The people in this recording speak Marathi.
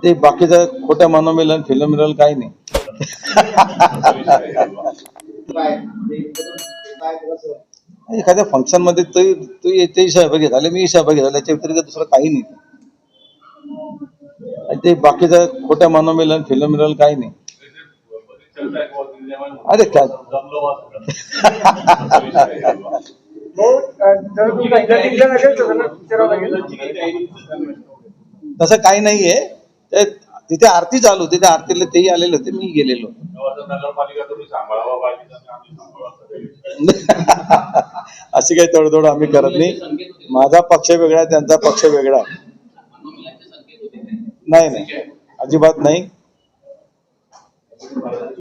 ते बाकीचं खोट्या मनोमिलन फिल्म काही नाही. एखाद्या फंक्शन मध्ये ते सहभागी झाले, मी सहभागी झाले, त्याच्या व्यतिरिक्त दुसरं काही नाही. ते बाकीचं खोट्या मनोमिलन फिल्म काही नाही. अरे काय तसं काही नाहीये. तिथे आरती चालू होती, त्या आरतीला तेही आलेले होते, मी गेलेलो. अशी काही तडजोड आम्ही करत नाही. माझा पक्ष वेगळा आहे, त्यांचा पक्ष वेगळा आहे. नाही अजिबात नाही.